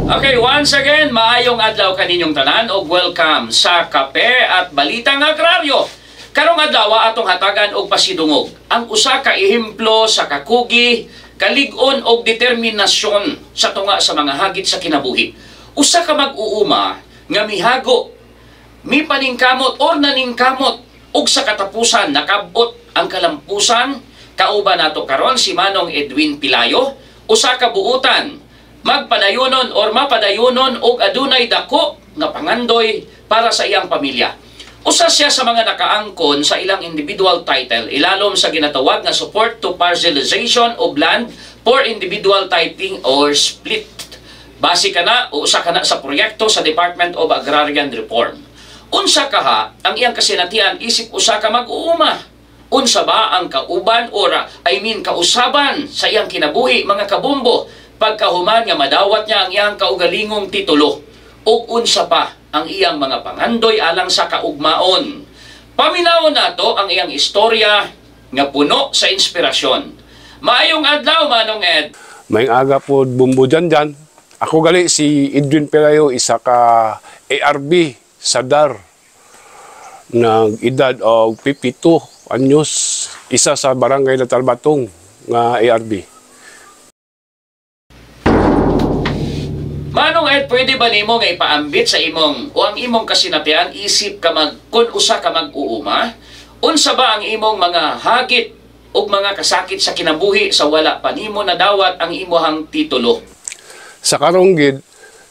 Okay, once again, maayong adlaw kaninyong tanan og welcome sa Kape at Balitang Agraryo. Karong adlaw atong hatagan og pasidungog ang usa ka ehemplo sa kakugi, kalig-on og determinasyon sa tunga sa mga hagit sa kinabuhi. Usa ka mag-uuma nga mihago, mipaningkamot or naningkamot ug sa katapusan nakabot ang kalampusan. Kauban nato karon si Manong Edwin Pilayo, usa ka buutan magpadayonon or mapadayonon og adunay dako nga pangandoy para sa iyang pamilya. Usa siya sa mga nakaangkon sa ilang individual title ilalom sa ginatawag nga support to parcelization of land for individual tithing or split. Base kana o usa kana sa proyekto sa Department of Agrarian Reform. Unsa kaha ang iyang kasinatian isip usa ka mag-uuma? Unsa ba ang kauban or kausaban sa iyang kinabuhi mga kabumbo? Pagkahuman nga madawat niya ang iyang kaugalingong titulo ug unsa pa ang iyang mga pangandoy alang sa kaugmaon. Paminawon nato ang iyang istorya nga puno sa inspirasyon. Maayong adlaw Manong Ed. May aga po bumbo dyan. Ako gali si Edwin Pilayo, isa ka ARB sa DAR ng edad og 52 anyos, isa sa barangay na Talbatong nga ARB. Manong Ed, pwede ba nimo nga ipaambit sa imong o ang imong kasinatian isip ka kun usa ka mag-uuma? Unsa ba ang imong mga hagit ug mga kasakit sa kinabuhi sa wala pa nimo nadawat ang imong titulo? Sa karong gid,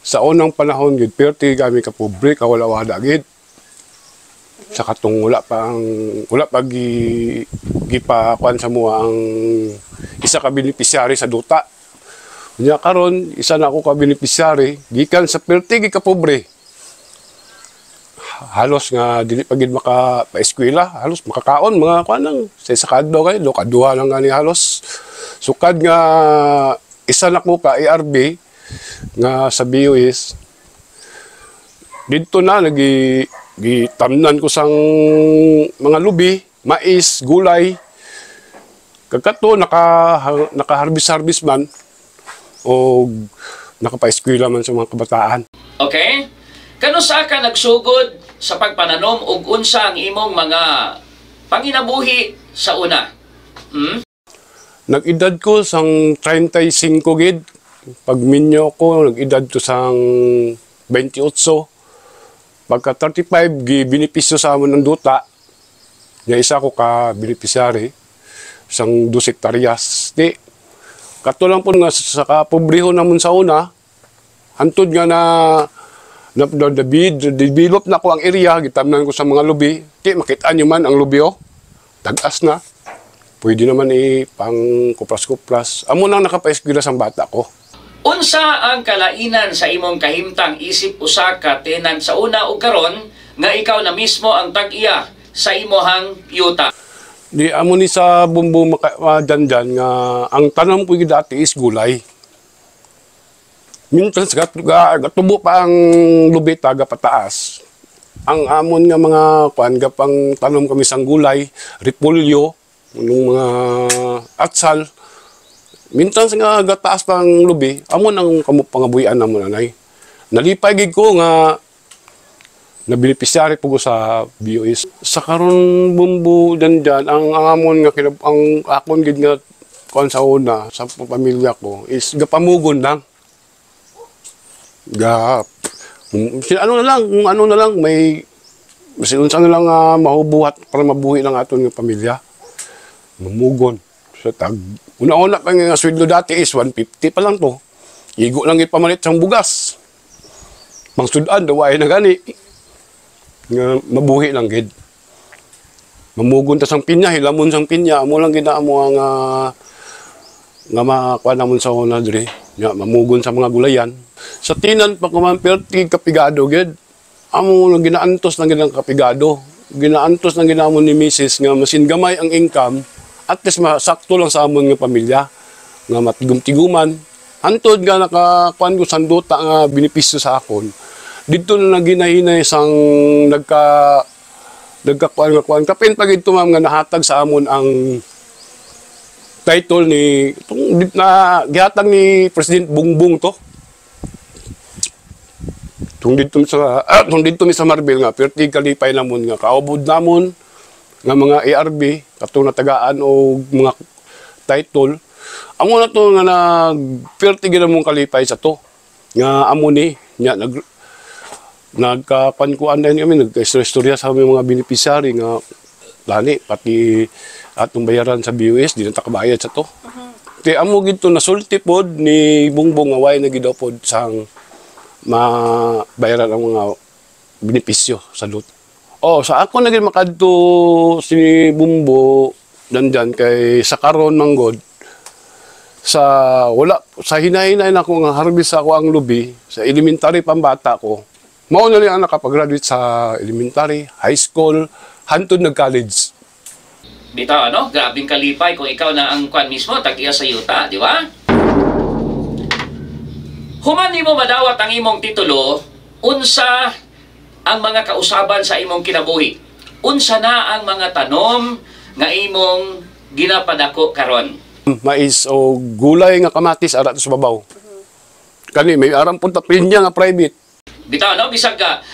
sa unang panahon gid, perti kami ka pobre, kawala-wala gid. Sa katong wala pa gipakuan sa mo ang isa ka beneficiary sa duta. Nya karon isa na ako ka beneficiary gikan sa perti ka pobre. Halos nga dili pa gid maka-eskwela, halos makakaon mga kuanang sa sakadto kay do kaduha lang gani halos. Sukad nga isa na ko ka ARB nga sa BOS. Dito na gitamnan ko sang mga lubi, mais, gulay. Kagkato naka-harvest man o nakapa-eskwela man sa mga kabataan. Okay? Kanusa ka nagsugod sa pagpananom ug unsa ang imong mga panginabuhi sa una? Nag-edad ko sang 35 gid. Pag minyo ko, nag-edad ko sang 28. Pagka 35, gibenepisyo sa amon ng duta. Nga isa ko ka beneficiary sang 2 hektaryas. Kato lang po nga sa kapobriho namon sa una, hantod nga develop na ko ang area, gitamnan ko sa mga lubi. Makitaan nyo man ang lubi tagas na. Pwede naman pang kupras-kupras. Amo nang nakapaeskwela sang bata ko. Unsa ang kalainan sa imong kahimtang isip usa ka tenan sa una ug karon nga ikaw na mismo ang tag-iya sa imong yuta? Di amo ni sa bumbu dyan nga ang tanom ko dati is gulay. Minsan gatubo pa ang lubi taga pataas. Ang amon nga mga kuan gapang tanom kami sang gulay, repolyo, nung mga atsal. Minsan nga gataas pang lubi, amon ang pangabuhian namon anay. Nalipay gid ko nga nabeneficiary po ko sa BOS. Sa karon bumbu dyan, ang amon nga ang akon gid nga kuan sa una sa pamilya ko is gapamugon lang. Ano na lang may unsa na lang mahubuhat para mabuhi lang aton nga pamilya. Mamugon. So tag una-una pa nga sweldo dati is 150 pa lang to. Igo lang gid pamalit sang bugas. Mangsudan daw ay na gani. Nga mabuhi lang gid. Mamugon ta sang pinya, hilamon sang pinya, amo lang gid amo nga makuha namon sa una diri. Nga mamugon sa mga gulayan. Sa tinan pa kumamperti kapigado gid. Amo lang ginaantos lang gid ang kapigado. Ginaantos lang ginamon ni Mrs. nga masin gamay ang income at least masakto lang sa amon nga pamilya nga matigum-tiguman. Antod nga nakakuan ko sanduta nga benepisyo sa akon. Dito na naginahinay sang nagkakuan kapin pag ito ma'am nga nahatag sa amon ang title ni na gihatag ni President Bongbong to. Tung dito mi sa Marbil nga perti kalipay namon nga kaubod namon nga mga ARB katong natagaan og mga title. Amo na to nga nag perti gyud mong kalipay sa to. Nga amo ni nya nagkapankuan din kami nag-istorya sa aming mga beneficiary nga lani pati atong bayaran sa BUS di na takabayad sa to. Kaya amo gito nasulti pod ni Bongbong nga way nagidopod sang mabayaran ang mga benepisyo sa lut. Oh, sa ako naging makadto si Bumbo nandyan kay sa karon manggod sa wala sa hinahinay na ako nga harvest ako ang lubi sa elementary pambata ko. Mao na lang ang nakapag-graduate sa elementary, high school, hantod nag-college. Bitaw, ano? Grabing kalipay kung ikaw na ang kwan mismo, tag-iya sa yuta, di ba? Human mo madawat ang imong titulo, unsa ang mga kausaban sa imong kinabuhi? Unsa na ang mga tanom nga imong ginapadako karon? Mais o gulay nga kamatis ara sa babaw. Kani may aram punta pinya nga private. Bitaw, no? Bisag ka,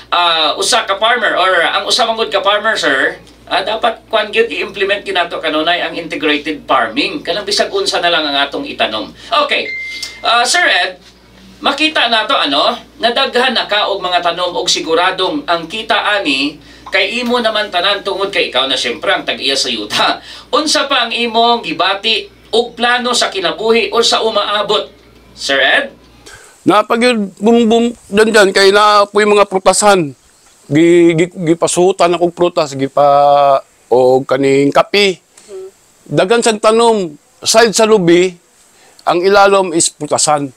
usa ka farmer or ang usa mangud ka farmer, sir, dapat kwan gyud i-implement kinato kanunay ang integrated farming. Kanang bisag unsa na lang ang atong itanom. Okay. Sir Ed, makita nato ano, nadaghan na ka og mga tanom og siguradong ang kita ani kay imo naman tanan tungod kay ikaw na syempre ang tag-iya sa yuta. Unsa pa ang imong gibati og plano sa kinabuhi o sa umaabot? Sir Ed? Napag bum dyan kay na po yung mga prutasan. Gipasutan akong prutas, o kaning kapi. Dagan sa tanom, side sa lubi, ang ilalom is prutasan.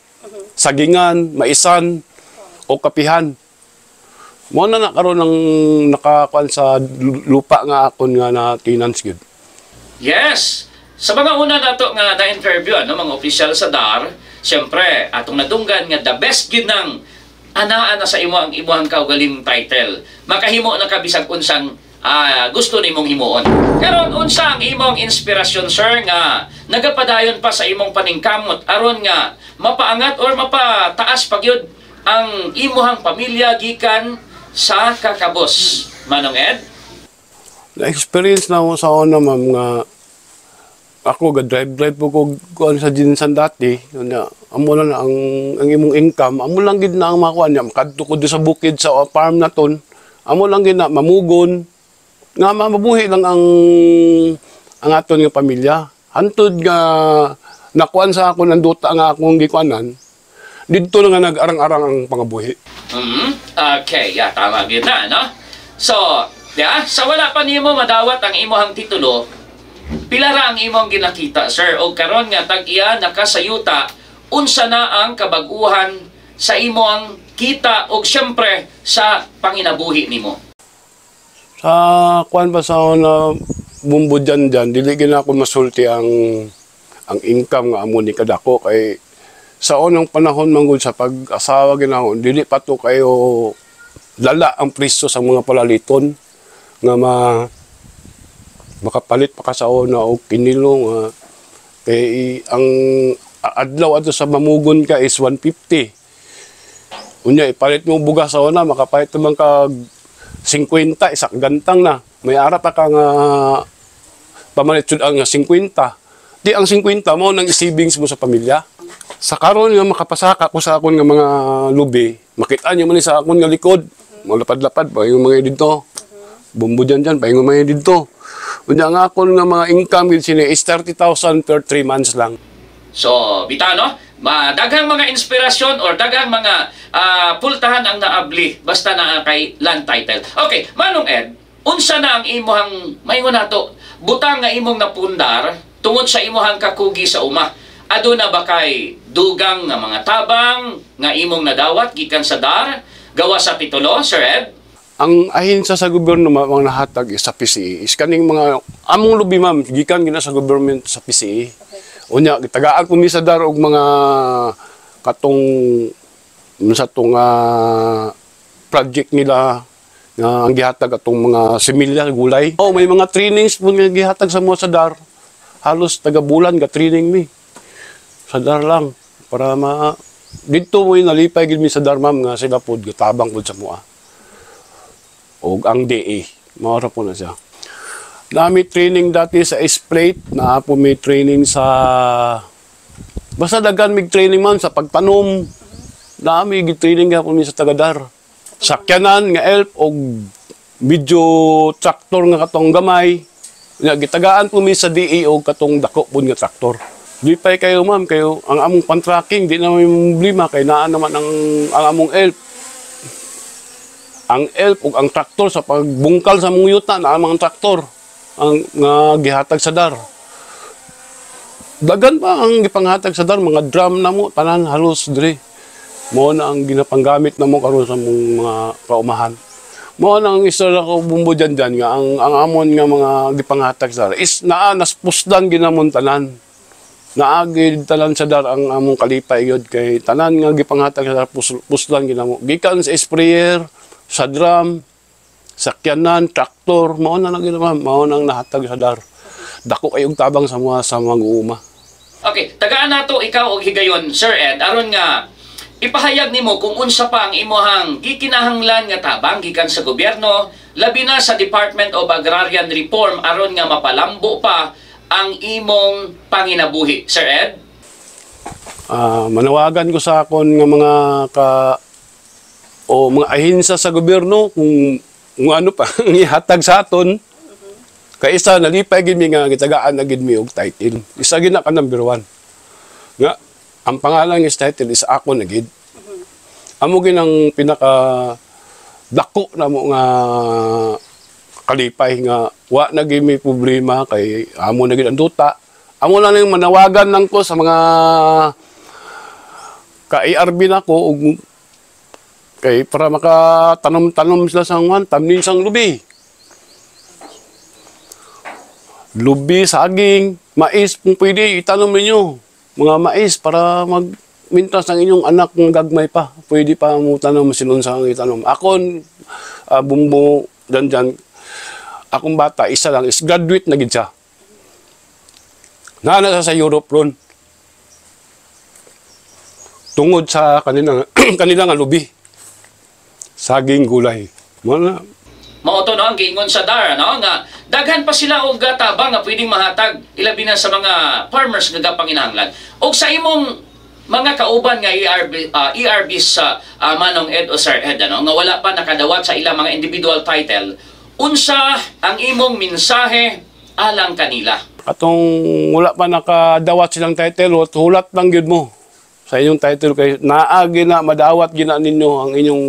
Sagingan, maisan, o kapihan. Mo na nakaroon ng nakakuan sa lupa nga akon nga na tenants gyud. Yes. Sa mga una nato nga na-interview ano mga opisyal sa DAR, siyempre atong nadunggan nga the best gyud ng anaa na sa imo ang imuhang kaugaling title. Makahimo na ka bisag unsang gusto nimong himuon. Karon unsa ang imong inspirasyon sir nga nagapadayon pa sa imong paningkamot aron nga mapaangat or mapataas pa gyud ang imuhang pamilya gikan sa kakabos? Manong Ed? Na-experience na ako sa una, ma'am, nga ako ga-drive po ko sa Jinsan dati. Amo lang ang imong income. Amo lang gid na ang makuha niya. Makadto ko sa bukid sa farm na ton. Amo lang gid na mamugon. Nga mabuhi lang ang aton nga pamilya. Hantod nga nakuan sa ako ng duta nga akong gikuanan. Dito na nga nag-arang-arang ang pangabuhi. Okay, tama gyud na, no? So, sa wala pa nimo madawat ang imong titulo, pila ra ang imong ginakita, sir? O karon nga tag-iya nakasayuta, unsa na ang kabag-uhan sa imong kita o syempre sa panginabuhi nimo? Sa kuan pa sa na bumbo dyan, dili gina ako masulti ang income nga amo ni kadako kay sa unang panahon manggod sa pag-asawa ginahon, dili pa to kayo lala ang presyo sa mga palaliton nga makapalit pa ka sa una o kinilo kay ang adlaw ato sa mamugon ka is 150. Unya ipalit mo bugas sa una makapalit naman ka 50 isa gantang na. May ara pa ka nga pamalit jud ang 50. Di ang 50 mo nang savings mo sa pamilya. Sa karon nga makapasaka ko sa akon nga mga lubi, makita niyo man sa akon nga likod. Malapad-lapad pa yung mga dito. Bumbo dyan, pa yung mga dito. Unya nga akon nga mga income gid sini is 30,000 per 3 months lang. So, bita no? Daghang mga inspirasyon or daghang mga pultahan ang naabli basta na kay land title. Okay, Manong Ed, unsa na ang imuhang maingon nato butang nga imong napundar tungod sa imuhang kakugi sa uma? Aduna ba kay dugang nga mga tabang nga imong nadawat gikan sa DAR gawa sa titulo, Sir Ed? Ang ahinsa sa gobyerno mga nahatag sa PCE is kaning mga among lubi ma'am gikan gina sa government sa PCE. Okay. Unya gitagaan ko mi sa DAR og mga katong sa tong project nila nga ang gihatag atong mga similya gulay. Oh, may mga trainings po nga gihatag sa mo sa DAR. Halos taga bulan ga training mi. Sa DAR lang para dito mo nalipay gid mi sa Darmam nga sila pod gatabang pod sa mua. Og ang DA, mao ra po na siya. Nami training dati sa Esplate, na po may training sa basta dagan mig training man sa pagtanom. Nami gid training gapon mi sa Tagadar. Sakyanan nga elf og medyo traktor nga katong gamay. Nga gitagaan po mi sa DA og katong dako pod nga traktor. Di pa kayo ma'am, kayo ang among pan-tracking di na may problema kay naa naman ang among elf. Ang elf ug ang traktor sa pagbungkal sa mong yuta na ang mga traktor ang nga gihatag sa dar. Dagan pa ang gipanghatag sa dar, mga drum na mo tanan halos dire. Mao na ang ginapanggamit namo karon sa mong mga kaumahan. Mao na ang istorya ko bumbo dyan nga ang amon nga mga gipanghatag sa dar is naa naspusdan ginamon tanan. Naagid tanan sa dar ang among kalipay gyud kay tanan nga gipanghatag sa dar pusdan ginamo. Gikan sa sprayer, sa drum, sakyanan, traktor, mao na ginamon, mao nang nahatag sa dar. Dako kayong tabang sa mga mag-uuma. Okay, tagaan nato ikaw og higayon Sir Ed aron nga ipahayag nimo kung unsa pa ang imuhang gikinahanglan nga tabang gikan sa gobyerno labi na sa Department of Agrarian Reform aron nga mapalambo pa ang imong panginabuhi, Sir Ed? Manawagan ko sa akon nga mga mga ahinsa sa gobyerno kung ano pa ihatag sa aton. Kay isa nalipay gid mi nga gitagaan na gid mi og title. Isa gid na ka number 1. Nga ang pangalan ng title is ako na gid. Amo gid ang pinaka dako na mo nga kalipay nga wa na gid may problema kay amo na gid ang duta. Amo na lang manawagan lang ko sa mga ka-ARB nako og kay para makatanom-tanom sila sa tanim sang lubi. Lubi, saging, mais kung pwede itanom ninyo. Mga mais para magmintas ng inyong anak ng gagmay pa. Pwede pa mo tanom sinunsang itanom. Akon bumbo dyan. Akong bata, isa lang is graduate na gid siya. Nana sa Europe ron. Tungod sa kanilang lubi. Saging gulay. Mao to no ang giingon sa DAR no nga daghan pa sila og tabang nga pwedeng mahatag ilabi na sa mga farmers nga gapanginahanglan. Og sa imong mga kauban nga ERBs sa Manong Ed o Sir Ed ano nga wala pa nakadawat sa ilang mga individual title, unsa ang imong mensahe alang kanila? Atong wala pa nakadawat silang title, hulat lang gyud mo sa inyong title kay naagi na madawat gina ninyo ang inyong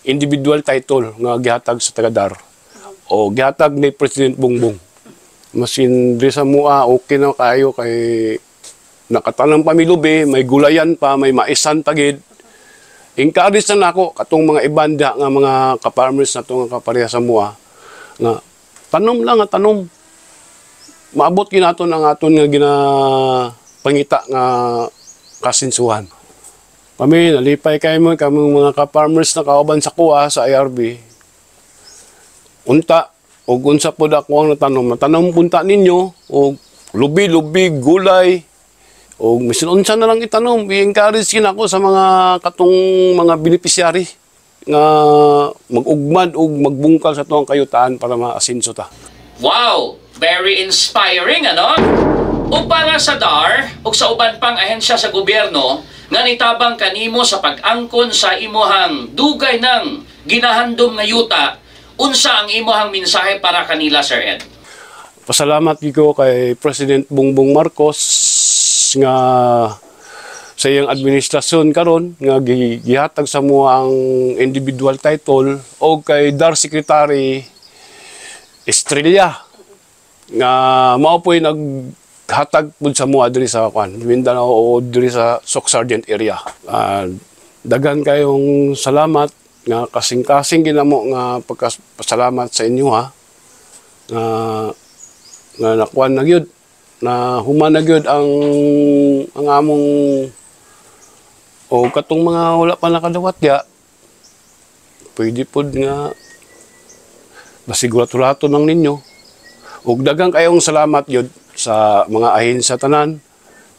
individual title nga gihatag sa Tagadar o gihatag ni President Bongbong. Masin di sa mua okay na kayo kay nakatanang pamilubi, may gulayan pa, may maisan pagid. Encourage na nako katong mga ibanda nga mga ka-farmers nato nga kapareha sa mua nga tanom lang nga tanom. Maabot ginaton ang aton nga pangita nga kasinsuhan. Kami, nalipay kayo mo, kami mga ka-farmers na kauban sa kuha sa IRB. Unta, o unsa po ako ang natanom punta ninyo, o lubi-lubi, gulay, o unsa na lang itanom. I-encourage kin ako sa mga katong mga beneficiary nga mag-ugmad o magbungkal sa tuwang kayutaan para maasinso ta. Wow! Very inspiring, ano? O para sa DAR, o sa uban pang ahensya sa gobyerno, nga nitabang kanimo sa pag-angkon sa imuhang dugay ng ginahandom nga yuta, unsa ang imuhang mensahe para kanila, Sir Ed? Pasalamat ko kay President Bongbong Marcos nga sa iyang administrasyon karon nga gihatag sa mo ang individual title o kay DAR Secretary Estrella nga mao po'y hatag pud sa mga diri sa Mindanao o diri sa Soc Sergeant area. Dagan kayong salamat nga kasing-kasing ginamo nga pagpasalamat sa inyo ha. Nga nakuan na gyud na human na gyud ang among o katong mga wala pa nakadawat ya. Pwede pud nga masigurato ng ninyo. Ug dagang kayong salamat gyud sa mga ahensya tanan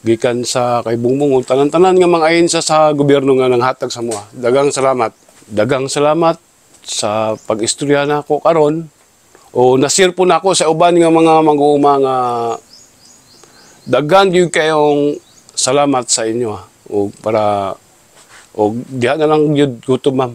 gikan sa kay Bungbong ug tanan-tanan nga mga ahensya sa gobyerno nga nanghatag sa mua. Daghang salamat. Daghang salamat sa pag-istorya nako karon o nasir po nako sa uban nga mga mag-uuma nga daghan gyud kayong salamat sa inyo o para o diha na lang gyud gutom ma'am.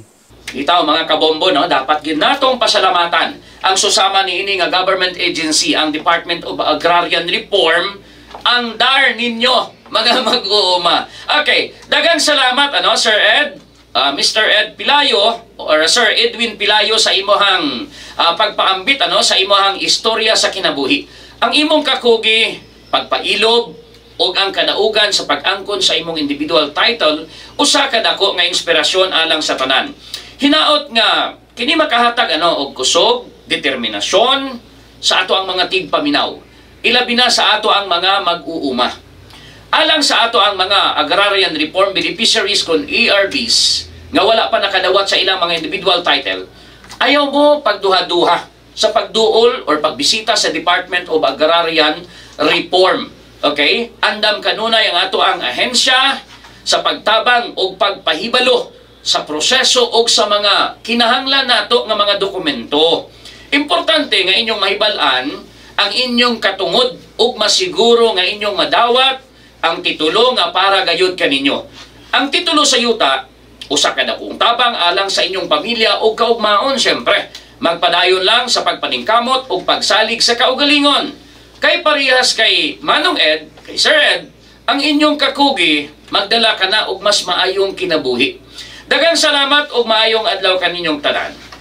Itaw mga kabombo, no, dapat gid natong pasalamatan ang susama ni ini nga government agency, ang Department of Agrarian Reform, ang dar ninyo mga mag-uuma. Okay, daghang salamat ano Sir Ed, Mr. Ed Pilayo or Sir Edwin Pilayo sa imong pagpaambit ano sa imong istorya sa kinabuhi. Ang imong kakugi, pagpailob ug ang kadaugan sa pag-angkon sa imong individual title usa ka dako nga inspirasyon alang sa tanan. Hinaot nga kini makahatag ano og kusog, determinasyon sa ato ang mga tigpaminaw. Ilabi na sa ato ang mga mag-uuma. Alang sa ato ang mga agrarian reform beneficiaries kon ARBs nga wala pa nakadawat sa ilang mga individual title, ayaw mo pagduha-duha sa pagduol or pagbisita sa Department of Agrarian Reform. Okay? Andam kanunay ang ato ang ahensya sa pagtabang o pagpahibalo sa proseso o sa mga kinahanglan nato nga mga dokumento. Importante nga inyong mahibalan ang inyong katungod ug masiguro nga inyong madawat ang titulo nga para gayud kaninyo. Ang titulo sa yuta, usa ka dakong tabang alang sa inyong pamilya o kaugmaon siyempre. Magpadayon lang sa pagpaningkamot o pagsalig sa kaugalingon. Kay parehas kay Manong Ed, kay Sir Ed, ang inyong kakugi, magdala ka na og mas maayong kinabuhi. Daghang salamat og maayong adlaw kaninyong tanan.